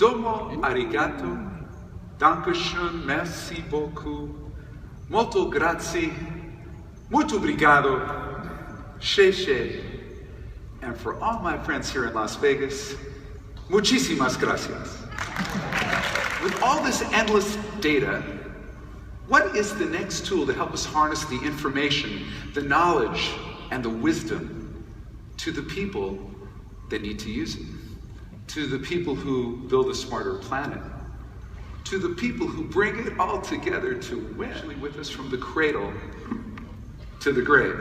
Domo arigato. Dankeschön, merci beaucoup. Molto grazie. Muito obrigado. Xexe. And for all my friends here in Las Vegas, muchísimas gracias. With all this endless data, what is the next tool to help us harness the information, the knowledge, and the wisdom to the people that need to use it? To the people who build a smarter planet? To the people who bring it all together to win? Actually with us from the cradle to the grave.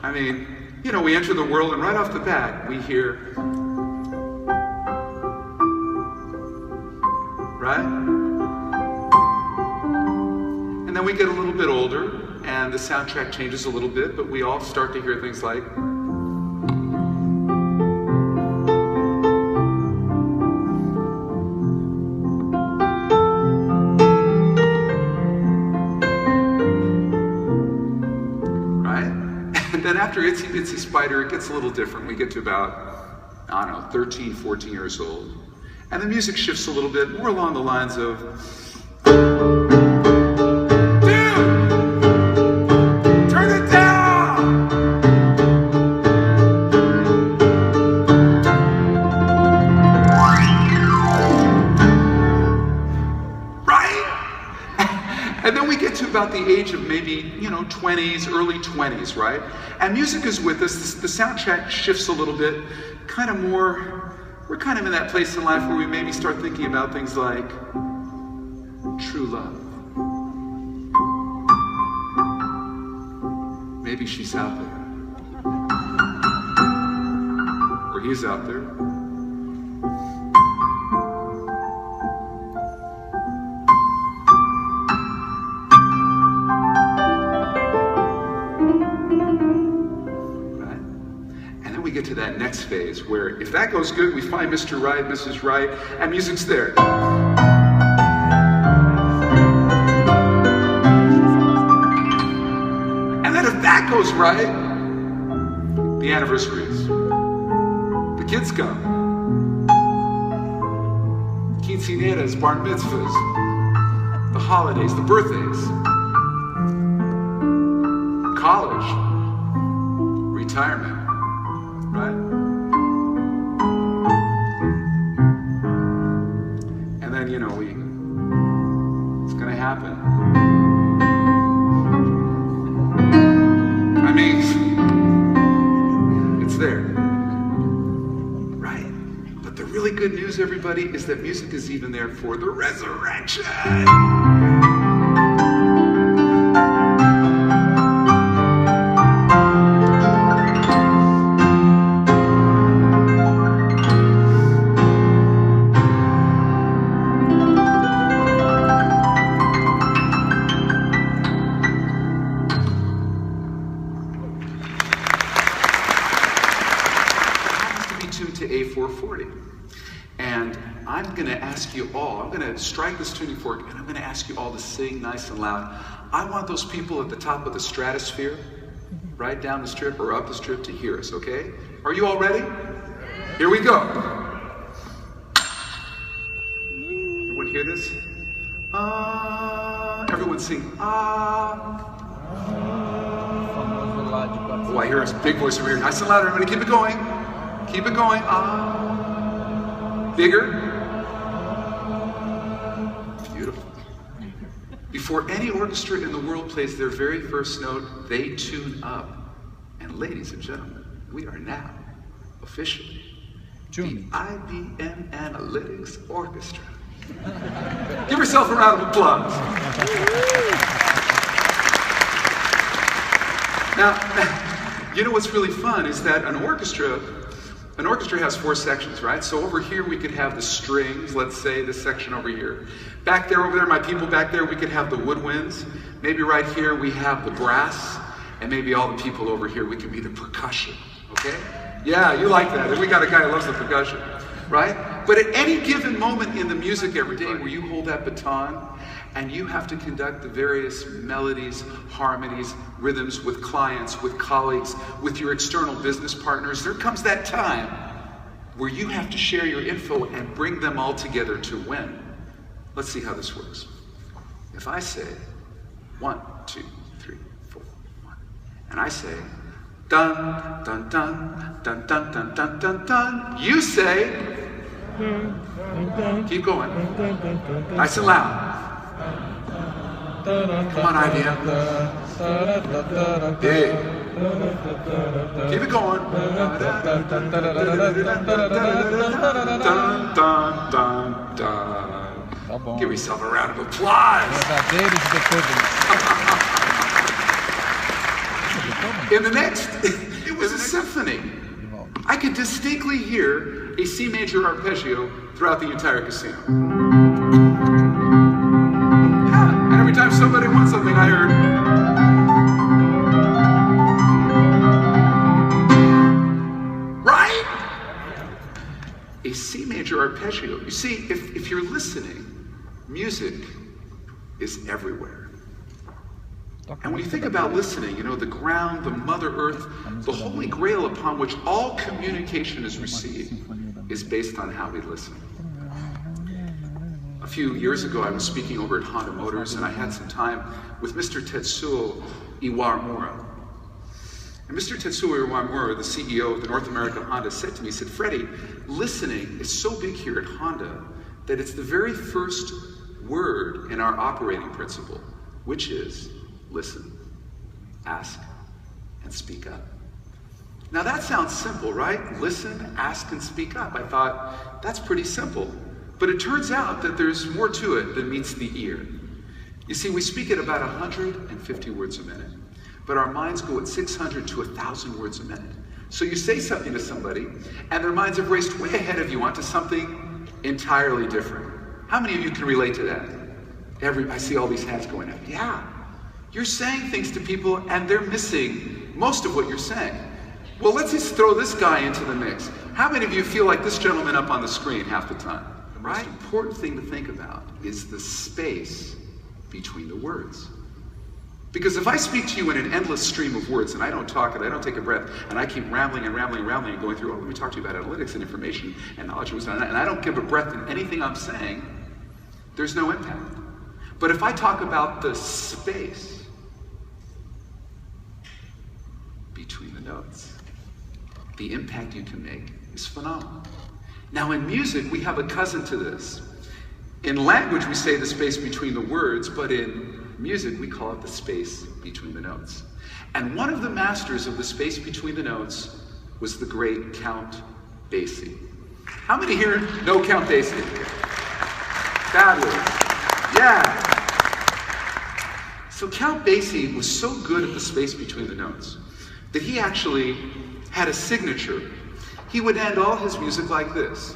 I mean, you know, we enter the world and right off the bat, we hear, right? And then we get a little bit older and the soundtrack changes a little bit, but we all start to hear things like, then after Itsy Bitsy Spider, it gets a little different. We get to about, I don't know, 13, 14 years old. And the music shifts a little bit, more along the lines of, dude, turn it down! Right? And then we get to about the age of maybe, you know, 20s, early 20s, right? And music is with us. The soundtrack shifts a little bit, kind of more, we're kind of in that place in life where we maybe start thinking about things like true love. Maybe she's out there. Or he's out there. Get to that next phase where if that goes good, we find Mr. Right, Mrs. Right, and music's there. And then if that goes right, the anniversaries, the kids come, quinceañeras, bar mitzvahs, the holidays, the birthdays, college, retirement. Right? And then, you know, it's gonna happen. I mean, it's there. Right? But the really good news, everybody, is that music is even there for the resurrection. To A440. And I'm going to ask you all, I'm going to strike this tuning fork and I'm going to ask you all to sing nice and loud. I want those people at the top of the stratosphere, right down the strip or up the strip to hear us, okay? Are you all ready? Here we go. Everyone hear this? Everyone sing, Oh, I hear a big voice over here. Nice and loud, everybody. Keep it going. Keep it going. Bigger. Beautiful. Before any orchestra in the world plays their very first note, they tune up. And ladies and gentlemen, we are now officially the IBM Analytics Orchestra. Give yourself a round of applause. Now, you know what's really fun is that an orchestra has 4 sections, right? So over here we could have the strings, let's say this section over here. Back there, over there, my people back there, we could have the woodwinds. Maybe right here we have the brass, and maybe all the people over here, we could be the percussion, okay? Yeah, you like that. And we got a guy who loves the percussion, right? But at any given moment in the music every day where you hold that baton and you have to conduct the various melodies, harmonies, rhythms with clients, with colleagues, with your external business partners, there comes that time where you have to share your info and bring them all together to win. Let's see how this works. If I say 1, 2, 3, 4, 1, and I say dun dun dun dun dun dun dun dun dun, you say, keep going, nice and loud. Come on, IBM. Big. Keep it going. Give yourself a round of applause. In the next, it was a symphony. I could distinctly hear a C major arpeggio throughout the entire casino. Yeah, and every time somebody wants something, I heard. Right? A C major arpeggio. You see, if you're listening, music is everywhere. And when you think about listening, you know, the ground, the Mother Earth, the holy grail upon which all communication is received is based on how we listen. A few years ago, I was speaking over at Honda Motors, and I had some time with Mr. Tetsuo Iwamura. And Mr. Tetsuo Iwamura, the CEO of the North American Honda, said to me, he said, Freddie, listening is so big here at Honda that it's the very first word in our operating principle, which is listen, ask, and speak up. Now that sounds simple, right? Listen, ask, and speak up. I thought, that's pretty simple. But it turns out that there's more to it than meets the ear. You see, we speak at about 150 words a minute, but our minds go at 600 to 1,000 words a minute. So you say something to somebody, and their minds have raced way ahead of you onto something entirely different. How many of you can relate to that? I see all these hands going up. Yeah. You're saying things to people and they're missing most of what you're saying. Well, let's just throw this guy into the mix. How many of you feel like this gentleman up on the screen half the time? The most important thing to think about is the space between the words. Because if I speak to you in an endless stream of words and I don't talk and I don't take a breath and I keep rambling and rambling and rambling and going through, oh, let me talk to you about analytics and information and knowledge and I don't give a breath in anything I'm saying, there's no impact. But if I talk about the space between the notes, the impact you can make is phenomenal. Now in music, we have a cousin to this. In language, we say the space between the words, but in music, we call it the space between the notes. And one of the masters of the space between the notes was the great Count Basie. How many here know Count Basie? Fabulous. Yeah. So Count Basie was so good at the space between the notes that he actually had a signature. He would end all his music like this.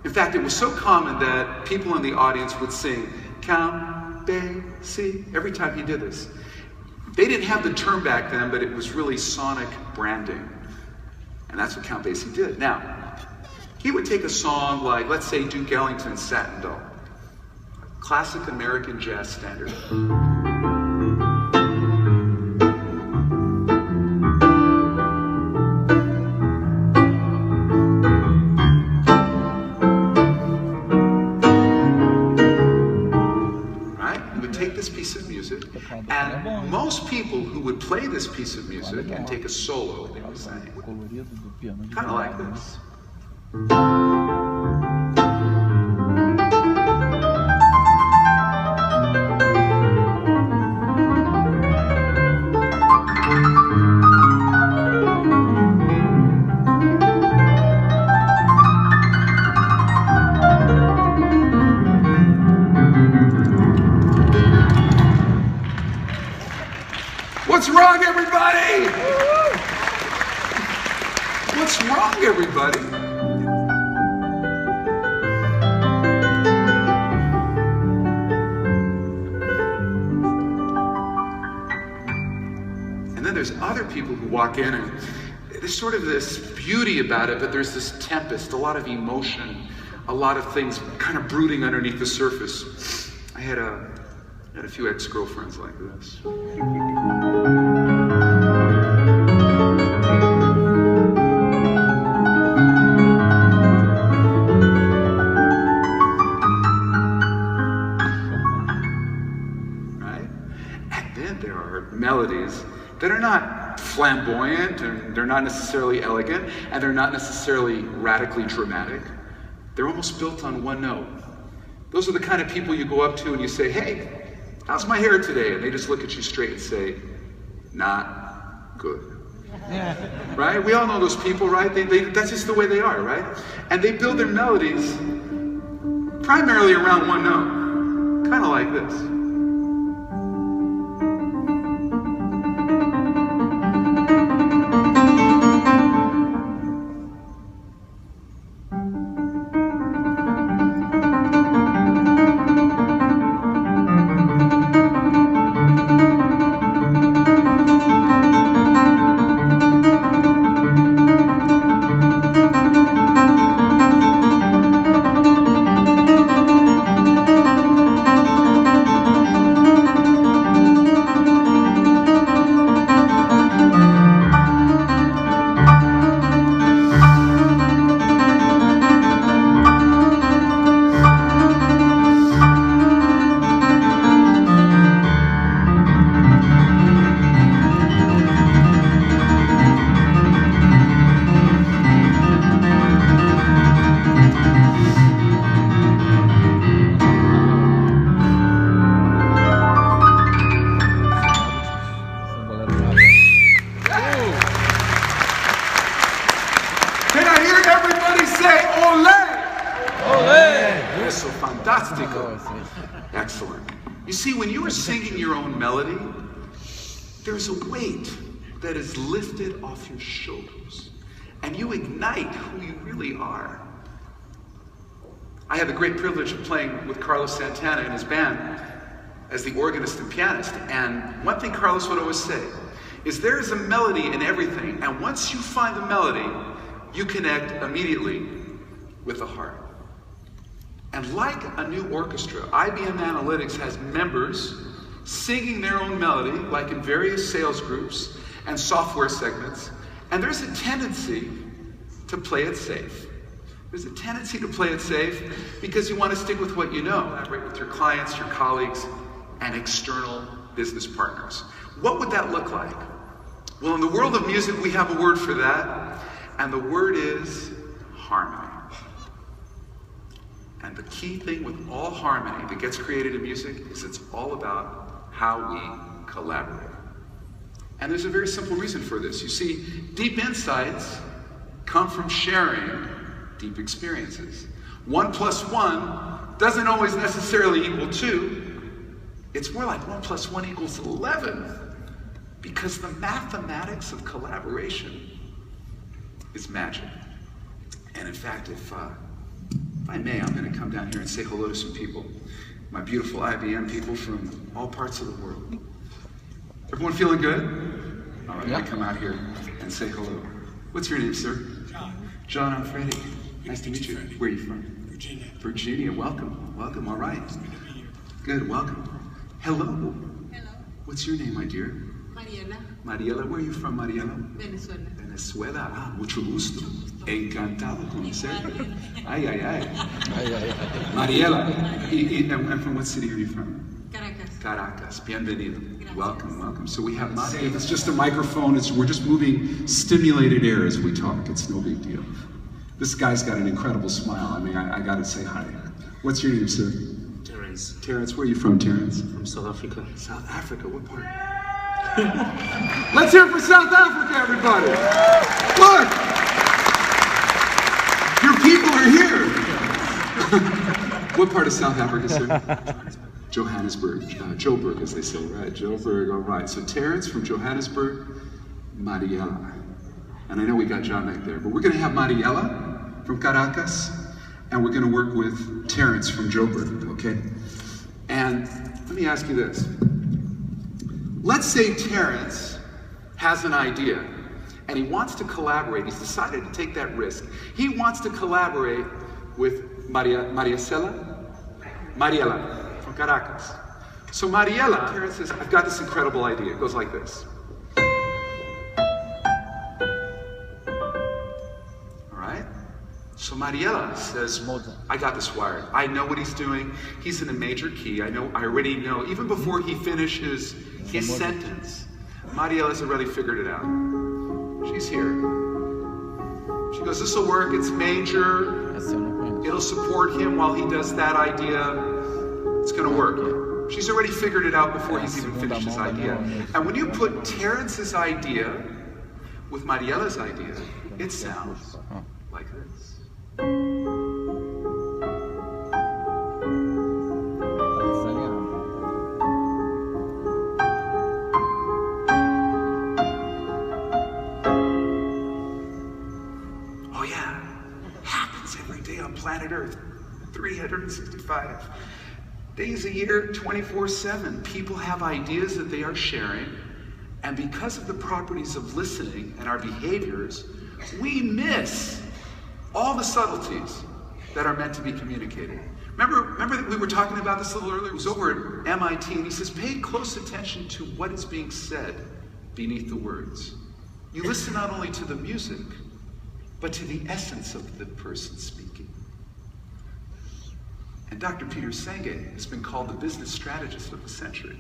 In fact, it was so common that people in the audience would sing Count Basie every time he did this. They didn't have the term back then, but it was really sonic branding. And that's what Count Basie did. Now, he would take a song like, let's say, Duke Ellington's Satin Doll, classic American jazz standard. Right? He would take this piece of music, and most people who would play this piece of music and take a solo, they would sing, kind of like this. What's wrong, everybody? What's wrong, everybody? And then there's other people who walk in and there's sort of this beauty about it, but there's this tempest, a lot of emotion, a lot of things kind of brooding underneath the surface. I had a few ex-girlfriends like this. that are not flamboyant, and they're not necessarily elegant, and they're not necessarily radically dramatic. They're almost built on one note. Those are the kind of people you go up to and you say, hey, how's my hair today? And they just look at you straight and say, not good. Right? We all know those people, right? That's just the way they are, right? And they build their melodies primarily around one note, kind of like this. Fantástico. Excellent. You see, when you are singing your own melody, there's a weight that is lifted off your shoulders, and you ignite who you really are. I had the great privilege of playing with Carlos Santana and his band as the organist and pianist, and one thing Carlos would always say is there is a melody in everything, and once you find the melody, you connect immediately with the heart. And like a new orchestra, IBM Analytics has members singing their own melody, like in various sales groups and software segments, and there's a tendency to play it safe. There's a tendency to play it safe because you want to stick with what you know. Collaborate with your clients, your colleagues, and external business partners. What would that look like? Well, in the world of music, we have a word for that, and the word is harmony. And the key thing with all harmony that gets created in music is it's all about how we collaborate. And there's a very simple reason for this. You see, deep insights come from sharing deep experiences. 1 + 1 doesn't always necessarily equal 2. It's more like 1 + 1 = 11, because the mathematics of collaboration is magic. And in fact, if I may, I'm going to come down here and say hello to some people, my beautiful IBM people from all parts of the world. Everyone feeling good? All right, let me come out here and say hello. What's your name, sir? John. John, I'm Freddie. Nice to meet you. Freddie. Where are you from? Virginia. Virginia, welcome. Welcome, all right. It's good to be here. Good, welcome. Hello. Hello, What's your name, my dear? Mariela, Mariela, where are you from, Mariela? Venezuela. Venezuela. Ah, mucho gusto. Encantado conocerte. Ay, ay, ay. Mariela, and from what city are you from? Caracas. Caracas. Bienvenido. Gracias. Welcome, welcome. So we have Mariela. It's just a microphone. We're just moving stimulated air as we talk. It's no big deal. This guy's got an incredible smile. I mean, I gotta say hi. What's your name, sir? Terence. Terence, where are you from, Terence? From South Africa. South Africa, what part? Let's hear it for South Africa, everybody. Look, your people are here. What part of South Africa, sir? Johannesburg, Joburg, as they say, right? Joburg, all right. So Terence from Johannesburg, Mariela. And I know we got John back there, but we're gonna have Mariela from Caracas, and we're gonna work with Terence from Joburg, okay? And let me ask you this. Let's say Terence has an idea and he wants to collaborate. He's decided to take that risk. He wants to collaborate with Mariela from Caracas. So Mariela, Terence says, I've got this incredible idea. It goes like this. All right? So Mariela says, I got this wired. I know what he's doing. He's in a major key. I already know, even before he finishes his sentence, Mariela's already figured it out. She's here. She goes, this will work, it's major. It'll support him while he does that idea. It's gonna work. She's already figured it out before he's even finished his idea. And when you put Terence's idea with Mariela's idea, it sounds like this. Oh yeah, happens every day on planet Earth, 365 days a year, 24/7. People have ideas that they are sharing, and because of the properties of listening and our behaviors, we miss all the subtleties that are meant to be communicated. Remember that we were talking about this a little earlier? It was over at MIT, and he says, pay close attention to what is being said beneath the words. You listen not only to the music, but to the essence of the person speaking. And Dr. Peter Senge has been called the business strategist of the century.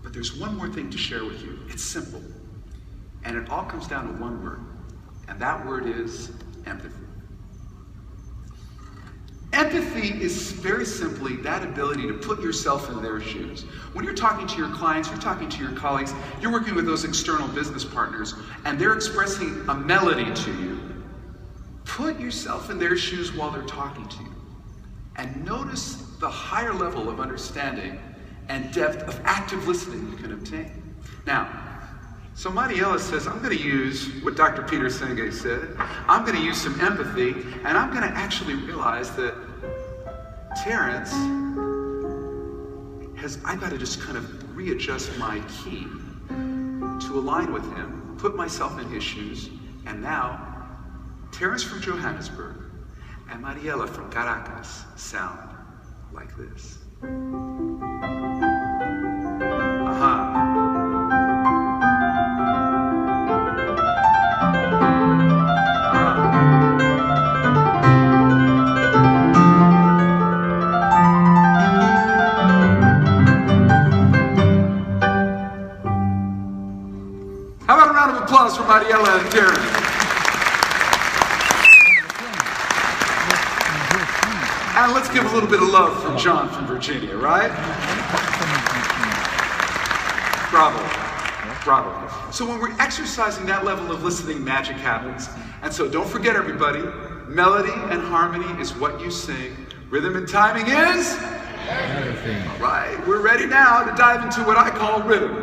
But there's one more thing to share with you. It's simple. And it all comes down to one word. And that word is empathy. Empathy is very simply that ability to put yourself in their shoes. When you're talking to your clients, you're talking to your colleagues, you're working with those external business partners, and they're expressing a melody to you. Put yourself in their shoes while they're talking to you. And notice the higher level of understanding and depth of active listening you can obtain. Now, so Mariela says, I'm going to use what Dr. Peter Senge said. I'm going to use some empathy, and I'm going to actually realize that Terence I've got to just kind of readjust my key to align with him, put myself in his shoes, and now Terence from Johannesburg and Mariela from Caracas sound like this. How about a round of applause for Mariela and Terence? And let's give a little bit of love for John from Virginia, right? Bravo. Bravo. So when we're exercising that level of listening, magic happens. And so don't forget, everybody, melody and harmony is what you sing. Rhythm and timing is? Everything. All right, we're ready now to dive into what I call rhythm.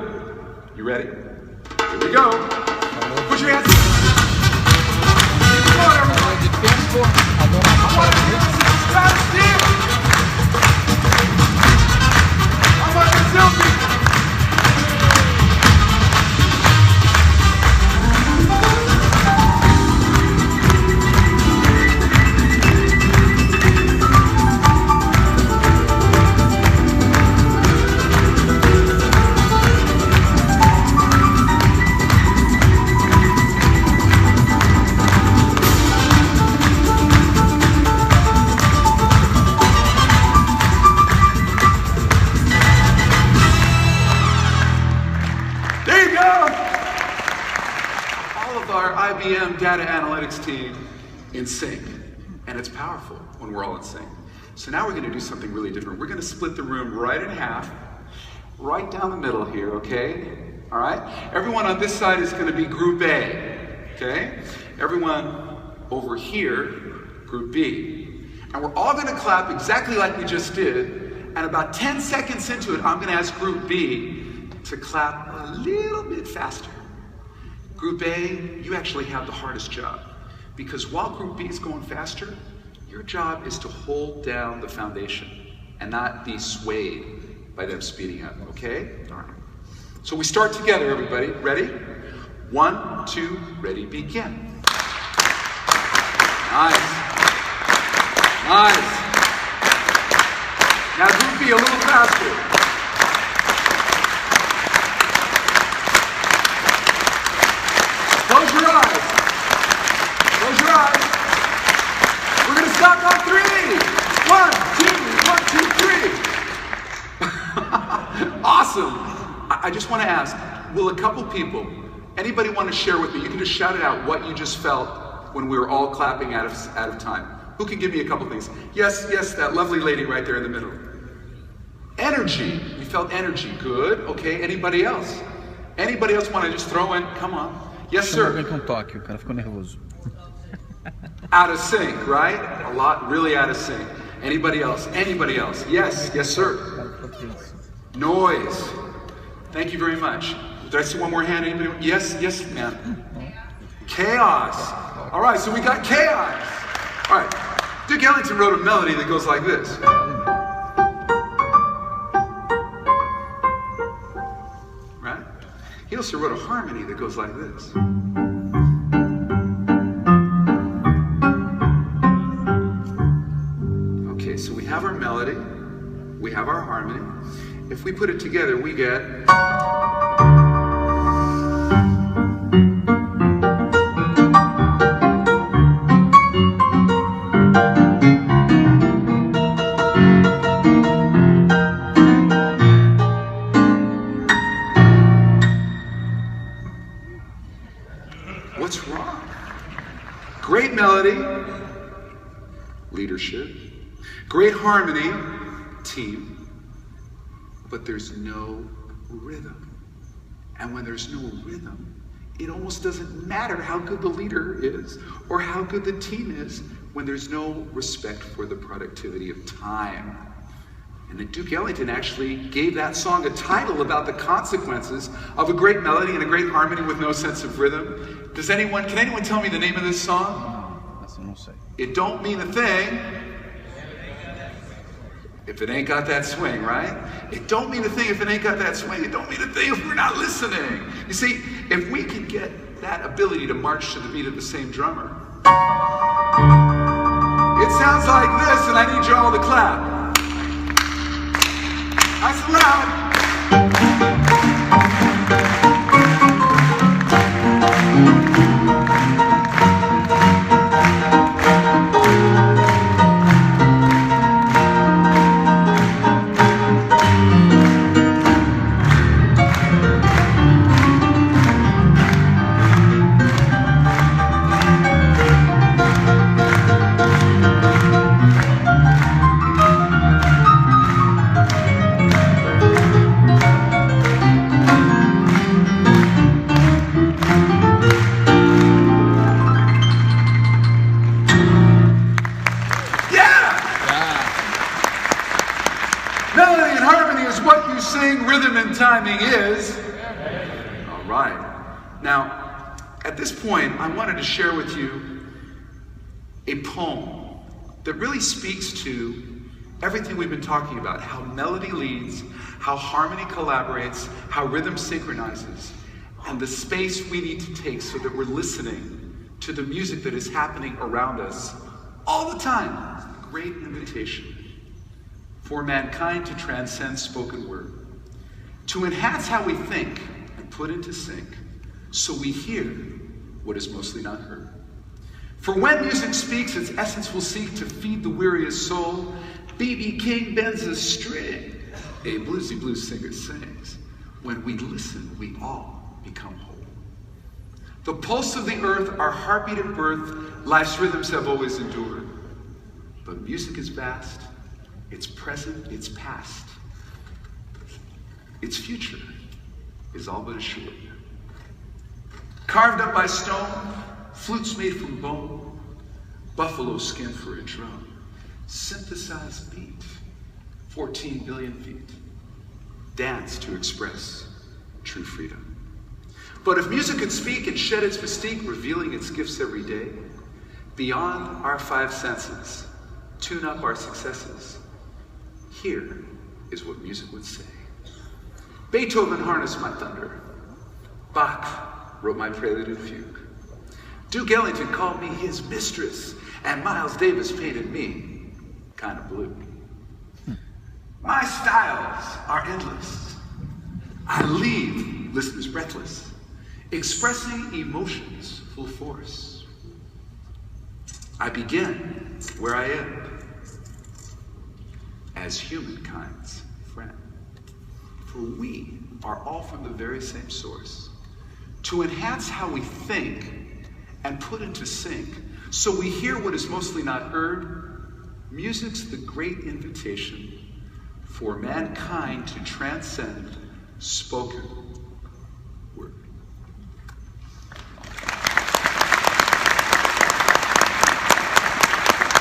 You ready? Here we go. Put your hands up. Come on, everybody. I want to hear this strategy. I want to tell people. IBM data analytics team in sync, and it's powerful when we're all in sync. So now we're going to do something really different. We're going to split the room right in half, right down the middle here, okay? All right? Everyone on this side is going to be Group A, okay? Everyone over here, Group B. And we're all going to clap exactly like we just did, and about 10 seconds into it, I'm going to ask Group B to clap a little bit faster. Group A, you actually have the hardest job, because while Group B is going faster, your job is to hold down the foundation and not be swayed by them speeding up, okay? All right. So we start together, everybody. Ready? 1, 2, ready, begin. Nice. Nice. Now Group B, a little faster. Close your eyes. Close your eyes. We're going to stop on 3. 1, 2, 1, 2, 3. Awesome. I just want to ask, will a couple people, anybody want to share with me? You can just shout it out what you just felt when we were all clapping out of time. Who can give me a couple things? Yes, that lovely lady right there in the middle. Energy. You felt energy. Good. Okay. Anybody else? Anybody else want to just throw in? Come on. Yes, sir. Alguém com toque, o cara ficou nervoso. Out of sync, right? A lot, really out of sync. Anybody else? Anybody else? Yes, sir. Noise. Thank you very much. Did I see one more hand? Anybody? Yes, ma'am. Chaos. All right, so we got chaos. All right, Duke Ellington wrote a melody that goes like this. Right? He also wrote a harmony that goes like this. Okay, so we have our melody, we have our harmony. If we put it together, we get... What's wrong? Great melody, leadership. Great harmony, team. But there's no rhythm. And when there's no rhythm, it almost doesn't matter how good the leader is or how good the team is when there's no respect for the productivity of time. And then Duke Ellington actually gave that song a title about the consequences of a great melody and a great harmony with no sense of rhythm. Can anyone tell me the name of this song? Não sei. It don't mean a thing if it ain't got that swing, right? It don't mean a thing if it ain't got that swing. It don't mean a thing if we're not listening. You see, if we can get that ability to march to the beat of the same drummer, it sounds like this, and I need you all to clap. Nice and loud. Timing is. All right. Now, at this point, I wanted to share with you a poem that really speaks to everything we've been talking about, how melody leads, how harmony collaborates, how rhythm synchronizes, and the space we need to take so that we're listening to the music that is happening around us all the time. Great invitation for mankind to transcend spoken word, to enhance how we think and put into sync, so we hear what is mostly not heard. For when music speaks, its essence will seek to feed the weariest soul. B.B. King bends a string, a bluesy blues singer sings. When we listen, we all become whole. The pulse of the earth, our heartbeat at birth, life's rhythms have always endured. But music is vast, it's present, it's past. Its future is all but assured. Carved up by stone, flutes made from bone, buffalo skin for a drum, synthesized beat, 14 billion feet, dance to express true freedom. But if music could speak and shed its mystique, revealing its gifts every day, beyond our five senses, tune up our successes, here is what music would say. Beethoven harnessed my thunder. Bach wrote my prelude and fugue. Duke Ellington called me his mistress, and Miles Davis painted me kind of blue. My styles are endless. I leave listeners breathless, expressing emotions full force. I begin where I end, as humankind's friend. For we are all from the very same source. To enhance how we think and put into sync, so we hear what is mostly not heard, music's the great invitation for mankind to transcend spoken word.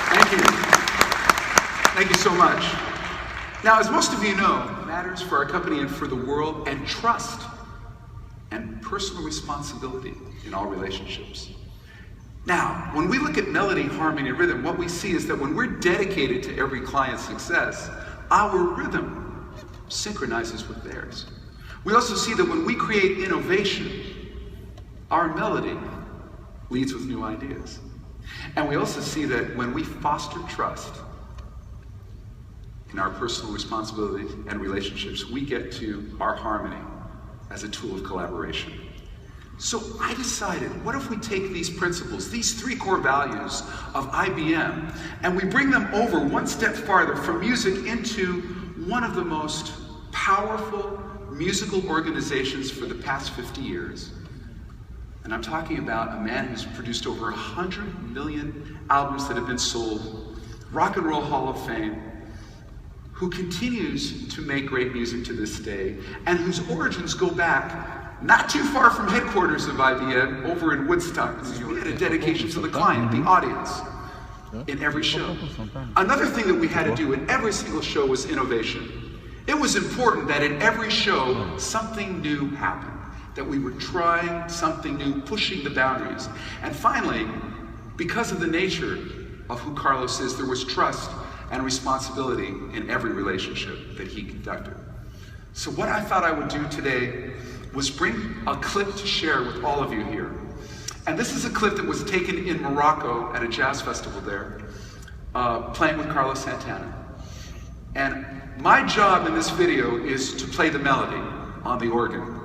Thank you. Thank you so much. Now, as most of you know, matters for our company and for the world, and trust and personal responsibility in all relationships. Now, when we look at melody, harmony, and rhythm, what we see is that when we're dedicated to every client's success, our rhythm synchronizes with theirs. We also see that when we create innovation, our melody leads with new ideas. And we also see that when we foster trust in our personal responsibilities and relationships, we get to our harmony as a tool of collaboration. So I decided, what if we take these principles, these three core values of IBM, and we bring them over one step farther from music into one of the most powerful musical organizations for the past 50 years. And I'm talking about a man who's produced over 100 million albums that have been sold, Rock and Roll Hall of Fame, who continues to make great music to this day, and whose origins go back not too far from headquarters of IBM, over in Woodstock. We had a dedication to the client, the audience, in every show. Another thing that we had to do in every single show was innovation. It was important that in every show, something new happened, that we were trying something new, pushing the boundaries. And finally, because of the nature of who Carlos is, there was trust and responsibility in every relationship that he conducted. So what I thought I would do today was bring a clip to share with all of you here. And this is a clip that was taken in Morocco at a jazz festival there, playing with Carlos Santana. And my job in this video is to play the melody on the organ.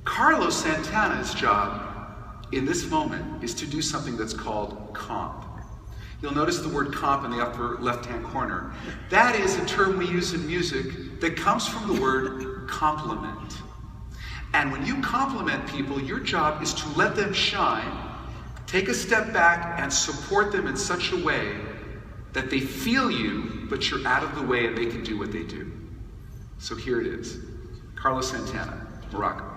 Carlos Santana's job in this moment is to do something that's called comp. You'll notice the word comp in the upper left-hand corner. That is a term we use in music that comes from the word compliment. And when you compliment people, your job is to let them shine, take a step back and support them in such a way that they feel you, but you're out of the way and they can do what they do. So here it is. Carlos Santana, Morocco.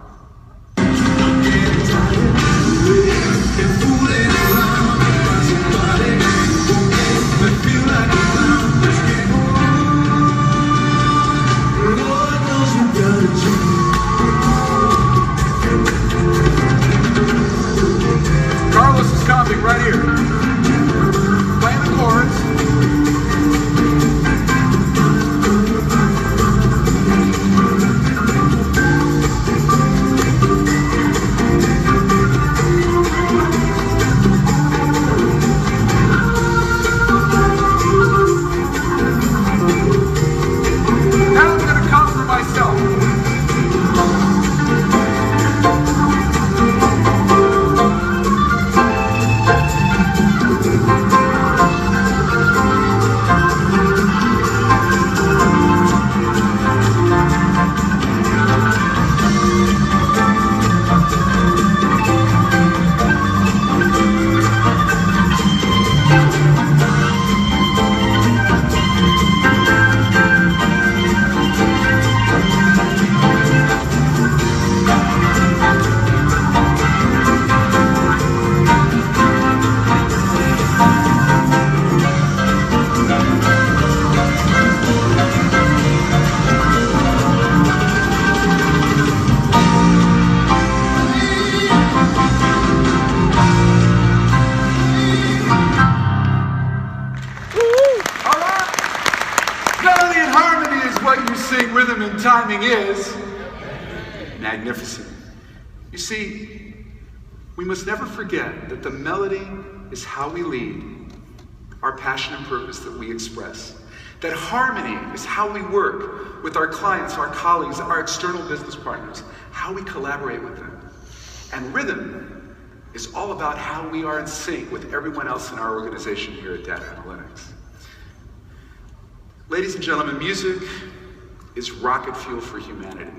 Carlos is comping right here, playing the chords. Now I'm going to come for myself. Rhythm and timing is magnificent. You see, we must never forget that the melody is how we lead, our passion and purpose that we express. That harmony is how we work with our clients, our colleagues, our external business partners, how we collaborate with them. And rhythm is all about how we are in sync with everyone else in our organization here at Data Analytics. Ladies and gentlemen, music is rocket fuel for humanity.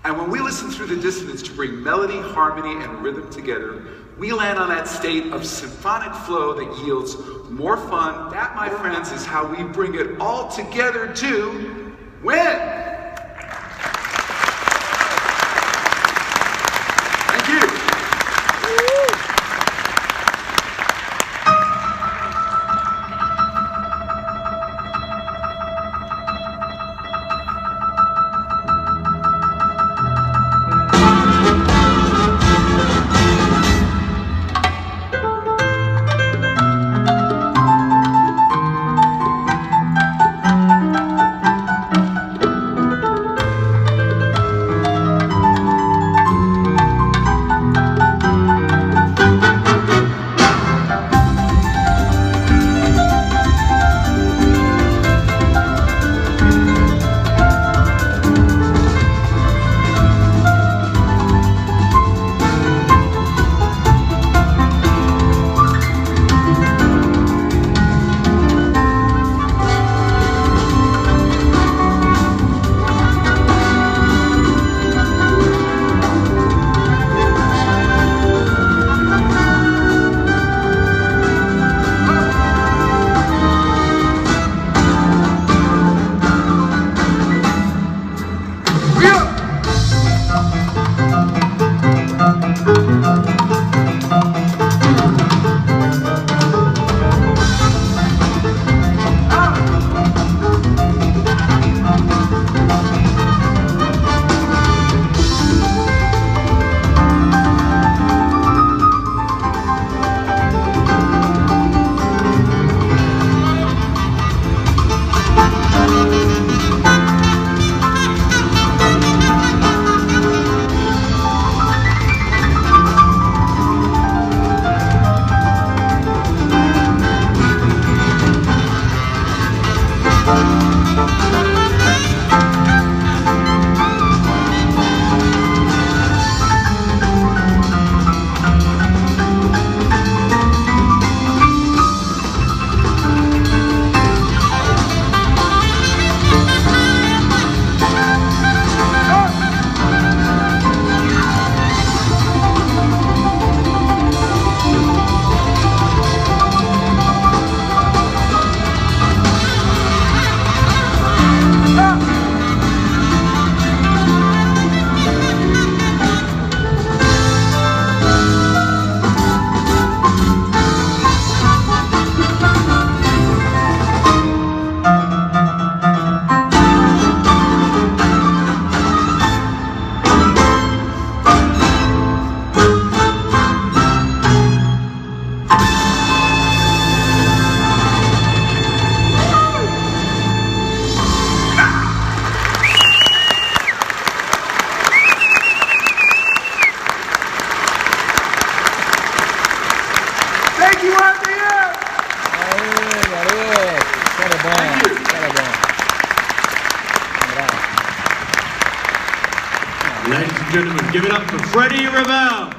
And when we listen through the dissonance to bring melody, harmony, and rhythm together, we land on that state of symphonic flow that yields more fun. That, my friends, is how we bring it all together to win. Thank you. Ladies and gentlemen, give it up for Freddie Ravel.